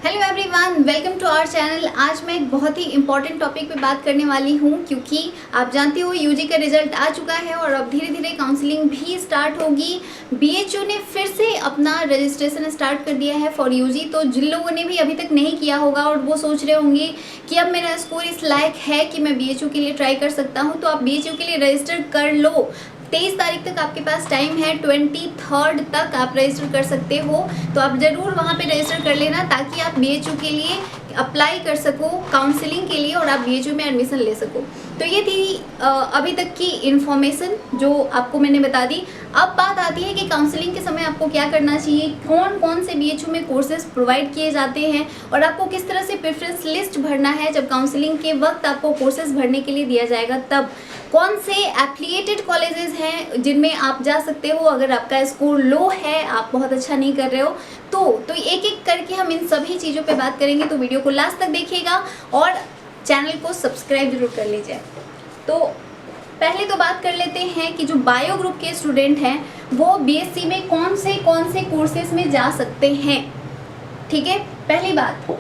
Hello everyone, welcome to our channel. आज मैं एक बहुत ही इंपॉर्टेंट टॉपिक पे बात करने वाली हूँ क्योंकि आप जानते हो यूजी का रिजल्ट आ चुका है और अब धीरे धीरे काउंसलिंग भी स्टार्ट होगी। बीएचयू ने फिर से अपना रजिस्ट्रेशन स्टार्ट कर दिया है फॉर यूजी। तो जिन लोगों ने भी अभी तक नहीं किया होगा और वो सोच रहे होंगे कि अब मेरा स्कोर इस लायक है कि मैं बीएचयू के लिए ट्राई कर सकता हूँ, तो आप बीएचयू के लिए रजिस्टर कर लो। 23 तारीख तक आपके पास टाइम है, 23 तक आप रजिस्टर कर सकते हो। तो आप ज़रूर वहाँ पे रजिस्टर कर लेना ताकि आप बीएचयू के लिए अप्लाई कर सको काउंसलिंग के लिए और आप बीएचयू में एडमिशन ले सको। तो ये थी अभी तक की इन्फॉर्मेशन जो आपको मैंने बता दी। अब बात आती है कि काउंसलिंग के समय आपको क्या करना चाहिए, कौन कौन से बीएचयू में कोर्सेज प्रोवाइड किए जाते हैं और आपको किस तरह से प्रेफरेंस लिस्ट भरना है। जब काउंसलिंग के वक्त आपको कोर्सेज भरने के लिए दिया जाएगा तब कौन से एफिलिएटेड कॉलेजेस हैं जिनमें आप जा सकते हो अगर आपका स्कोर लो है, आप बहुत अच्छा नहीं कर रहे हो तो एक एक करके हम इन सभी चीज़ों पे बात करेंगे। तो वीडियो को लास्ट तक देखिएगा और चैनल को सब्सक्राइब जरूर कर लीजिए। तो पहले तो बात कर लेते हैं कि जो बायो ग्रुप के स्टूडेंट हैं वो बीएससी में कौन से कोर्सेज में जा सकते हैं। ठीक है, पहली बात,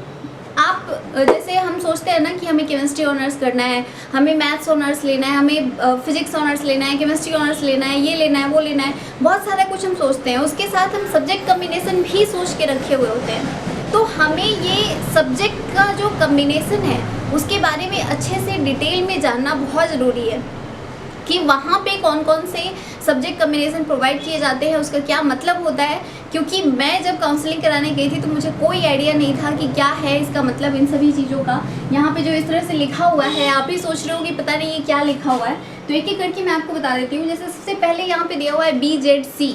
आप जैसे हम सोचते हैं ना कि हमें केमिस्ट्री ऑनर्स करना है, हमें मैथ्स ऑनर्स लेना है, हमें फिजिक्स ऑनर्स लेना है, केमिस्ट्री ऑनर्स लेना है, ये लेना है, वो लेना है, बहुत सारा कुछ हम सोचते हैं। उसके साथ हम सब्जेक्ट कम्बिनेशन भी सोच के रखे हुए होते हैं। तो हमें ये सब्जेक्ट का जो कम्बिनेशन है उसके बारे में अच्छे से डिटेल में जानना बहुत ज़रूरी है कि वहाँ पे कौन कौन से सब्जेक्ट कम्बिनेशन प्रोवाइड किए जाते हैं, उसका क्या मतलब होता है। क्योंकि मैं जब काउंसलिंग कराने गई थी तो मुझे कोई आइडिया नहीं था कि क्या है इसका मतलब इन सभी चीज़ों का। यहाँ पे जो इस तरह से लिखा हुआ है आप ही सोच रहे हो कि पता नहीं ये क्या लिखा हुआ है, तो एक एक करके मैं आपको बता देती हूँ। जैसे सबसे पहले यहाँ पे दिया हुआ है BZC,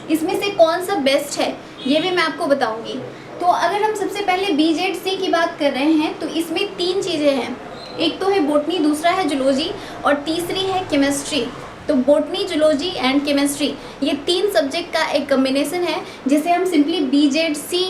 इसमें से कौन सा बेस्ट है ये भी मैं आपको बताऊँगी। तो अगर हम सबसे पहले BZC की बात कर रहे हैं तो इसमें 3 चीज़ें हैं, एक तो है बोटनी, दूसरा है जूलॉजी और तीसरी है केमिस्ट्री। तो बोटनी, जूलॉजी एंड केमिस्ट्री ये 3 सब्जेक्ट का एक कॉम्बिनेशन है जिसे हम सिंपली BZC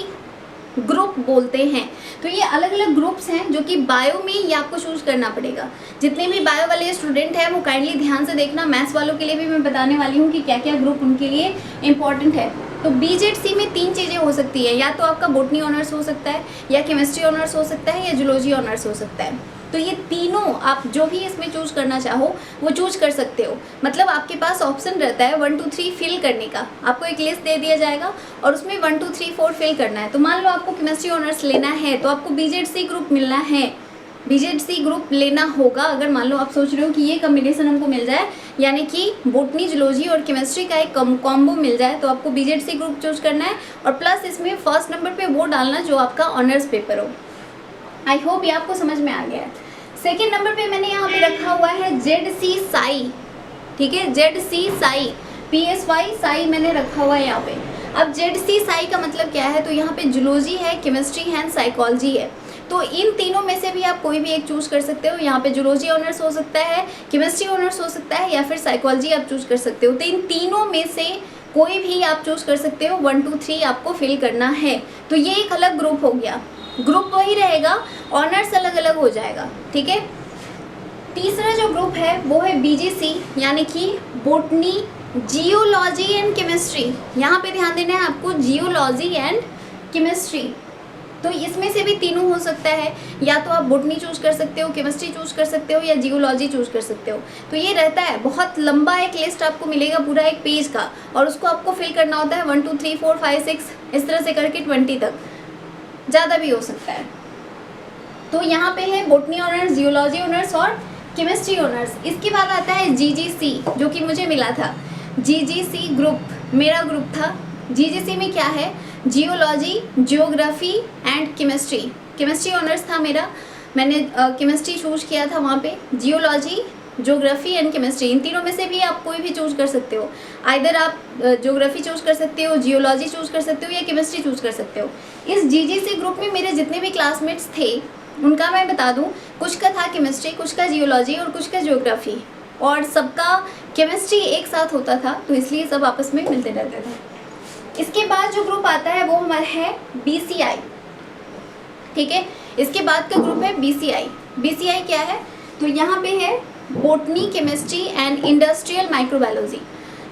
ग्रुप बोलते हैं। तो ये अलग अलग ग्रुप्स हैं जो कि बायो में ये आपको चूज करना पड़ेगा। जितने भी बायो वाले स्टूडेंट हैं वो काइंडली ध्यान से देखना। मैथ्स वालों के लिए भी मैं बताने वाली हूँ कि क्या क्या ग्रुप उनके लिए इम्पॉर्टेंट है। तो BZC में 3 चीज़ें हो सकती है, या तो आपका बोटनी ऑनर्स हो सकता है, या केमिस्ट्री ऑनर्स हो सकता है, या जूलॉजी ऑनर्स हो सकता है। तो ये तीनों आप जो भी इसमें चूज करना चाहो वो चूज कर सकते हो। मतलब आपके पास ऑप्शन रहता है 1 2 3 फिल करने का। आपको एक लिस्ट दे दिया जाएगा और उसमें 1 2 3 4 फिल करना है। तो मान लो आपको केमिस्ट्री ऑनर्स लेना है तो आपको BZC ग्रुप मिलना है, BZC ग्रुप लेना होगा। अगर मान लो आप सोच रहे हो कि ये कम्बिनेशन हमको मिल जाए, यानी कि बोटनी, जूलॉजी और केमिस्ट्री का एक कॉम्बो मिल जाए, तो आपको BZC ग्रुप चूज करना है और प्लस इसमें फर्स्ट नंबर पे वो डालना जो आपका ऑनर्स पेपर हो। आई होप ये आपको समझ में आ गया है। सेकेंड नंबर पे मैंने यहाँ पे रखा हुआ है ZC साई। ठीक है, ZC साई, PSY साई मैंने रखा हुआ है यहाँ पे। अब ZC साई का मतलब क्या है, तो यहाँ पे जूलॉजी है, केमिस्ट्री है, साइकोलॉजी है। तो इन तीनों में से भी आप कोई भी एक चूज कर सकते हो। यहाँ पे जूलॉजी ऑनर्स हो सकता है, केमिस्ट्री ऑनर्स हो सकता है, या फिर साइकोलॉजी आप चूज कर सकते हो। तो इन तीनों में से कोई भी आप चूज कर सकते हो। 1 2 3 आपको फिल करना है। तो ये एक अलग ग्रुप हो गया, ग्रुप वही रहेगा, ऑनर्स अलग अलग हो जाएगा। ठीक है, तीसरा जो ग्रुप है वो है BGC, यानी कि बोटनी, जियोलॉजी एंड केमिस्ट्री। यहाँ पे ध्यान देना है आपको, जियोलॉजी एंड केमिस्ट्री। तो इसमें से भी तीनों हो सकता है, या तो आप बोटनी चूज कर सकते हो, केमिस्ट्री चूज कर सकते हो, या जियोलॉजी चूज कर सकते हो। तो ये रहता है बहुत लंबा एक लिस्ट आपको मिलेगा, पूरा एक पेज का, और उसको आपको फिल करना होता है 1 2 3 4 5 6 इस तरह से करके 20 तक, ज़्यादा भी हो सकता है। तो यहाँ पे है बोटनी ऑनर्स, जियोलॉजी ऑनर्स और केमिस्ट्री ऑनर्स। इसके बाद आता है GGC जो कि मुझे मिला था। GGC ग्रुप मेरा ग्रुप था। GGC में क्या है, geology, geography and chemistry. Chemistry honours था मेरा, मैंने केमिस्ट्री चूज किया था वहाँ पे। जियोलॉजी, ज्योग्राफी एंड केमिस्ट्री, इन तीनों में से भी आप कोई भी चूज कर सकते हो। आइदर आप ज्योग्राफी चूज कर सकते हो, जियोलॉजी चूज कर सकते हो, या केमिस्ट्री चूज कर सकते हो। इस GGC ग्रुप में मेरे जितने भी क्लासमेट्स थे उनका मैं बता दूं, कुछ का था केमिस्ट्री, कुछ का जियोलॉजी और कुछ का ज्योग्राफी, और सबका केमिस्ट्री एक साथ होता था, तो इसलिए सब आपस में मिलते रहते थे। इसके बाद जो ग्रुप आता है वो हमारा है BCI। ठीक है, इसके बाद का ग्रुप है BCI। BCI क्या है, तो यहाँ पे है botany, chemistry and industrial microbiology.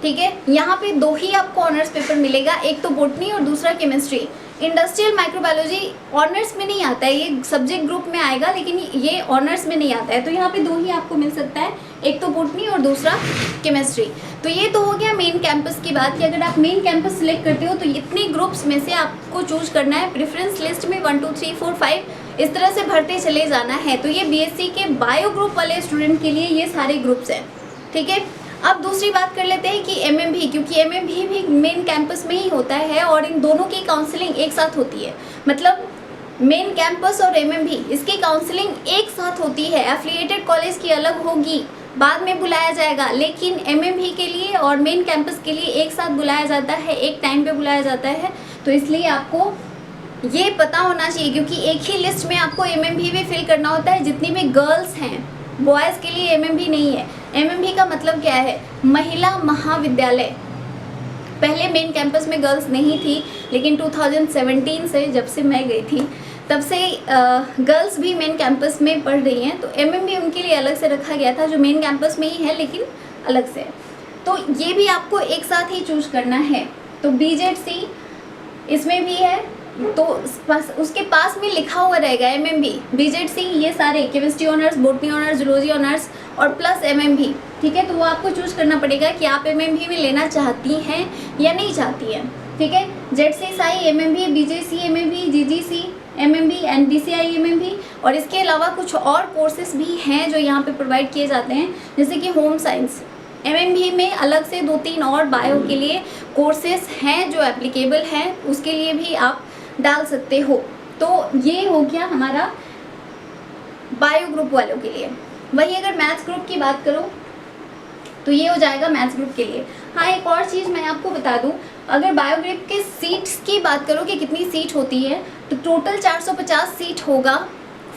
ठीक है, यहाँ पे 2 ही आपको ऑनर्स पेपर मिलेगा, एक तो बोटनी और दूसरा केमिस्ट्री। इंडस्ट्रियल माइक्रोबायोलॉजी ऑनर्स में नहीं आता है, ये सब्जेक्ट ग्रुप में आएगा लेकिन ये ऑनर्स में नहीं आता है। तो यहाँ पे दो ही आपको मिल सकता है, एक तो बॉटनी और दूसरा केमिस्ट्री। तो ये तो हो गया मेन कैंपस की बात कि अगर आप मेन कैंपस सिलेक्ट करते हो तो इतने ग्रुप्स में से आपको चूज करना है। प्रेफरेंस लिस्ट में 1 2 3 4 5 इस तरह से भरते चले जाना है। तो ये बीएससी के बायो ग्रुप वाले स्टूडेंट के लिए ये सारे ग्रुप्स हैं, ठीक है। अब दूसरी बात कर लेते हैं कि एमएमबी, क्योंकि एमएमबी भी मेन कैंपस में ही होता है और इन दोनों की काउंसलिंग एक साथ होती है। मतलब मेन कैंपस और एमएमबी इसकी काउंसलिंग एक साथ होती है। एफिलिएटेड कॉलेज की अलग होगी, बाद में बुलाया जाएगा, लेकिन एमएमबी के लिए और मेन कैंपस के लिए एक साथ बुलाया जाता है, एक टाइम पे बुलाया जाता है। तो इसलिए आपको ये पता होना चाहिए, क्योंकि एक ही लिस्ट में आपको एमएमबी भी फिल करना होता है। जितनी भी गर्ल्स हैं, बॉयज़ के लिए एमएमबी नहीं है। एमएमबी का मतलब क्या है? महिला महाविद्यालय। पहले मेन कैंपस में गर्ल्स नहीं थी, लेकिन 2017 से जब से मैं गई थी तब से गर्ल्स भी मेन कैंपस में पढ़ रही हैं। तो एमएमबी उनके लिए अलग से रखा गया था, जो मेन कैंपस में ही है लेकिन अलग से। तो ये भी आपको एक साथ ही चूज करना है। तो बीजेडसी इसमें भी है, तो उसके पास में लिखा हुआ रहेगा एमएमबी, बीजेडसी, ये सारे chemistry honours, botany honours, zoology honours और प्लस एमएमबी, ठीक है। तो वो आपको चूज करना पड़ेगा कि आप एमएमबी में लेना चाहती हैं या नहीं चाहती हैं, ठीक है। जेडसी साई MMB, BJC MMB, GGC MMB, NDCI MMB और इसके अलावा कुछ और कोर्सेज भी हैं जो यहाँ पे प्रोवाइड किए जाते हैं, जैसे कि होम साइंस। एमएमबी में अलग से 2-3 और बायो के लिए कोर्सेज हैं जो एप्लीकेबल हैं, उसके लिए भी आप डाल सकते हो। तो ये हो गया हमारा बायो ग्रुप वालों के लिए। वही अगर मैथ्स ग्रुप की बात करो तो ये हो जाएगा मैथ्स ग्रुप के लिए। हाँ, एक और चीज़ मैं आपको बता दूं, अगर बायो ग्रुप के सीट्स की बात करो कि कितनी सीट होती है, तो टोटल 450 सीट होगा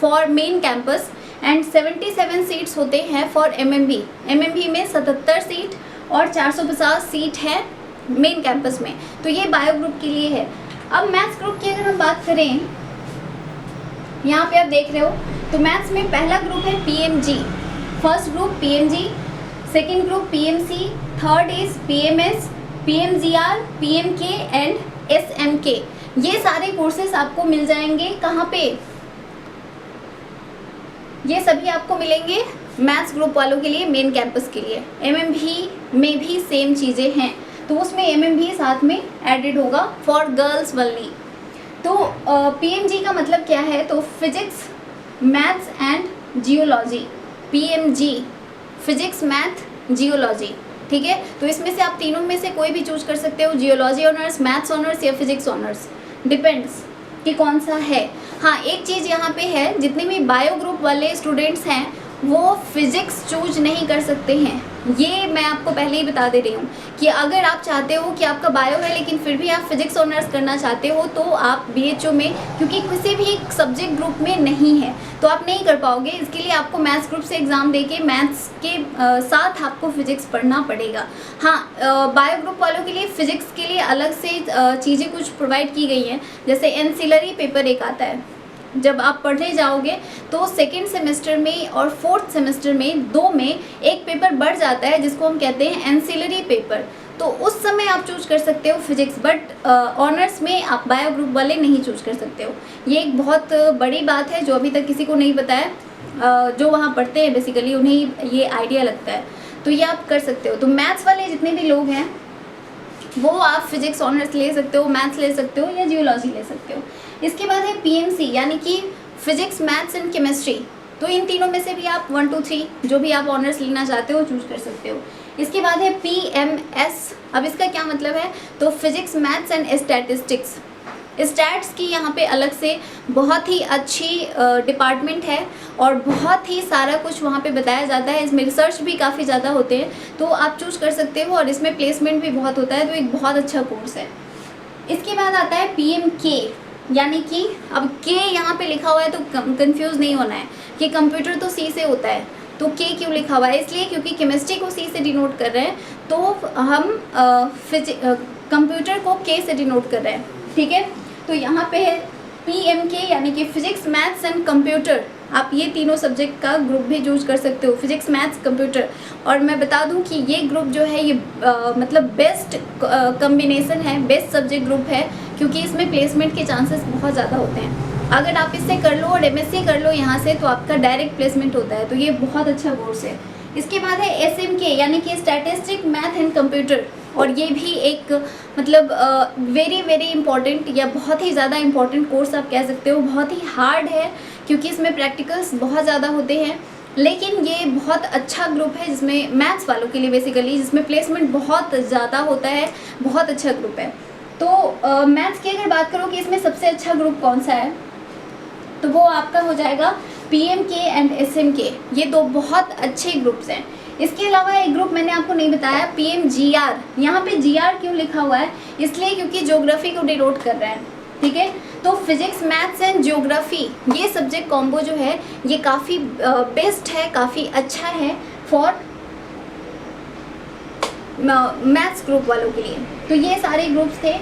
for main campus and 77 seats होते हैं फॉर एमएमबी। एमएमबी में 77 सीट और 450 सीट है मेन कैंपस में। तो ये बायो ग्रुप के लिए है। अब मैथ्स ग्रुप की अगर हम बात करें, यहाँ पे आप देख रहे हो, तो मैथ्स में पहला ग्रुप है PMG, first group PMG, second group PMC, third is PMS, PMGR, PMK and SMK. ये सारे कोर्सेज आपको मिल जाएंगे कहाँ पे? ये सभी आपको मिलेंगे मैथ्स ग्रुप वालों के लिए, मेन कैंपस के लिए। एमएमबी में भी सेम चीज़ें हैं, तो उसमें एमएमबी साथ में एडेड होगा फॉर गर्ल्स वनली। तो पीएमजी का मतलब क्या है? तो physics, maths and geology. PMG physics, math, geology, ठीक है। तो इसमें से आप तीनों में से कोई भी चूज कर सकते हो, जियोलॉजी ऑनर्स, मैथ्स ऑनर्स या फिजिक्स ऑनर्स, डिपेंड्स कि कौन सा है। हाँ, एक चीज़ यहाँ पे है, जितने भी बायो ग्रुप वाले स्टूडेंट्स हैं वो फिजिक्स चूज नहीं कर सकते हैं। ये मैं आपको पहले ही बता दे रही हूँ कि अगर आप चाहते हो कि आपका बायो है लेकिन फिर भी आप फिजिक्स ऑनर्स करना चाहते हो, तो आप बीएचओ में, क्योंकि किसी भी सब्जेक्ट ग्रुप में नहीं है, तो आप नहीं कर पाओगे। इसके लिए आपको मैथ्स ग्रुप से एग्ज़ाम देके मैथ्स के साथ आपको फिजिक्स पढ़ना पड़ेगा। हाँ, बायो ग्रुप वालों के लिए फिजिक्स के लिए अलग से चीज़ें कुछ प्रोवाइड की गई हैं, जैसे एंसिलरी पेपर एक आता है। जब आप पढ़ने जाओगे तो सेकेंड सेमेस्टर में और फोर्थ सेमेस्टर में 2 में एक पेपर बढ़ जाता है जिसको हम कहते हैं एंसिलरी पेपर। तो उस समय आप चूज कर सकते हो फिजिक्स, बट ऑनर्स में आप बायो ग्रुप वाले नहीं चूज कर सकते हो। ये एक बहुत बड़ी बात है जो अभी तक किसी को नहीं पता है। जो वहाँ पढ़ते हैं बेसिकली उन्हें ये आइडिया लगता है, तो ये आप कर सकते हो। तो मैथ्स वाले जितने भी लोग हैं वो आप फिजिक्स ऑनर्स ले सकते हो, मैथ्स ले सकते हो या जियोलॉजी ले सकते हो। इसके बाद है पीएमसी, यानी कि फिजिक्स, मैथ्स एंड केमिस्ट्री। तो इन तीनों में से भी आप 1 2 3 जो भी आप ऑनर्स लेना चाहते हो चूज कर सकते हो। इसके बाद है पीएमएस। अब इसका क्या मतलब है? तो physics, maths and statistics. Stats की यहाँ पे अलग से बहुत ही अच्छी डिपार्टमेंट है और बहुत ही सारा कुछ वहाँ पे बताया जाता है। इसमें रिसर्च भी काफ़ी ज़्यादा होते हैं, तो आप चूज कर सकते हो और इसमें प्लेसमेंट भी बहुत होता है, तो एक बहुत अच्छा कोर्स है। इसके बाद आता है पीएमके, यानी कि अब के यहाँ पे लिखा हुआ है तो कंफ्यूज नहीं होना है कि कंप्यूटर तो सी से होता है, तो के क्यों लिखा हुआ है? इसलिए क्योंकि केमिस्ट्री को सी से डिनोट कर रहे हैं, तो हम कंप्यूटर को के से डिनोट कर रहे हैं, ठीक है। तो यहाँ पे है PMK यानी कि फिजिक्स मैथ्स एंड कंप्यूटर, आप ये तीनों सब्जेक्ट का ग्रुप भी चूज कर सकते हो, फिजिक्स मैथ्स कंप्यूटर। और मैं बता दूं कि ये ग्रुप जो है ये मतलब बेस्ट कॉम्बिनेशन है, बेस्ट सब्जेक्ट ग्रुप है, क्योंकि इसमें प्लेसमेंट के चांसेस बहुत ज़्यादा होते हैं। अगर आप इससे कर लो और MSc कर लो यहाँ से, तो आपका डायरेक्ट प्लेसमेंट होता है, तो ये बहुत अच्छा कोर्स है। इसके बाद है SMK यानी कि स्टैटिस्टिक मैथ एंड कंप्यूटर, और ये भी एक मतलब वेरी वेरी इंपॉर्टेंट या बहुत ही ज़्यादा इंपॉर्टेंट कोर्स आप कह सकते हो। बहुत ही हार्ड है क्योंकि इसमें प्रैक्टिकल्स बहुत ज़्यादा होते हैं, लेकिन ये बहुत अच्छा ग्रुप है जिसमें मैथ्स वालों के लिए बेसिकली, जिसमें प्लेसमेंट बहुत ज़्यादा होता है, बहुत अच्छा ग्रुप है। तो मैथ्स की अगर बात करो कि इसमें सबसे अच्छा ग्रुप कौन सा है, तो वो आपका हो जाएगा PMK एंड SMK, ये दो बहुत अच्छे ग्रुप्स हैं। इसके अलावा एक ग्रुप मैंने आपको नहीं बताया, PMGR। यहाँ पे GR क्यों लिखा हुआ है, इसलिए क्योंकि ज्योग्राफी को डिनोट कर रहा है, ठीक है। तो फिजिक्स मैथ्स एंड ज्योग्राफी ये सब्जेक्ट कॉम्बो जो है ये काफ़ी बेस्ट है, काफ़ी अच्छा है फॉर मैथ्स ग्रुप वालों के लिए। तो ये सारे ग्रुप्स थे।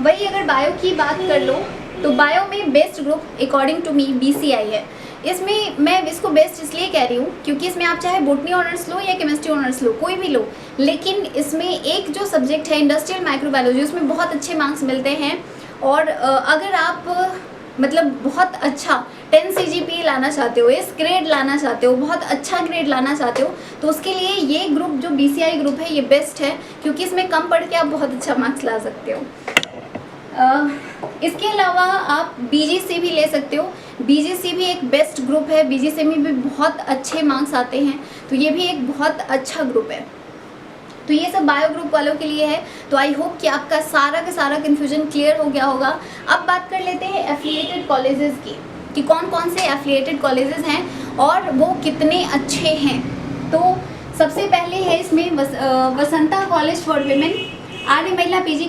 वही अगर बायो की बात कर लो तो बायो में best group according to me BCI है। इसमें मैं इसको बेस्ट इसलिए कह रही हूँ क्योंकि इसमें आप चाहे बॉटनी ऑनर्स लो या केमिस्ट्री ऑनर्स लो, कोई भी लो, लेकिन इसमें एक जो सब्जेक्ट है इंडस्ट्रियल माइक्रोबायोलॉजी, उसमें बहुत अच्छे मार्क्स मिलते हैं। और अगर आप मतलब बहुत अच्छा 10 CGPA लाना चाहते हो, इस ग्रेड लाना चाहते हो, बहुत अच्छा ग्रेड लाना चाहते हो, तो उसके लिए ये ग्रुप जो BCI ग्रुप है ये बेस्ट है, क्योंकि इसमें कम पढ़ के आप बहुत अच्छा मार्क्स ला सकते हो। इसके अलावा आप BGC भी ले सकते हो। BGC भी एक बेस्ट ग्रुप है, BGC में भी बहुत अच्छे मार्क्स आते हैं, तो ये भी एक बहुत अच्छा ग्रुप है। तो ये सब बायो ग्रुप वालों के लिए है। तो आई होप कि आपका सारा का सारा कन्फ्यूजन क्लियर हो गया होगा। अब बात कर लेते हैं एफिलिएटेड कॉलेजेस की, कि कौन कौन से एफिलिएटेड कॉलेजेस हैं और वो कितने अच्छे हैं। तो सबसे पहले है इसमें वसंता कॉलेज फॉर विमेन, आर्य महिला PG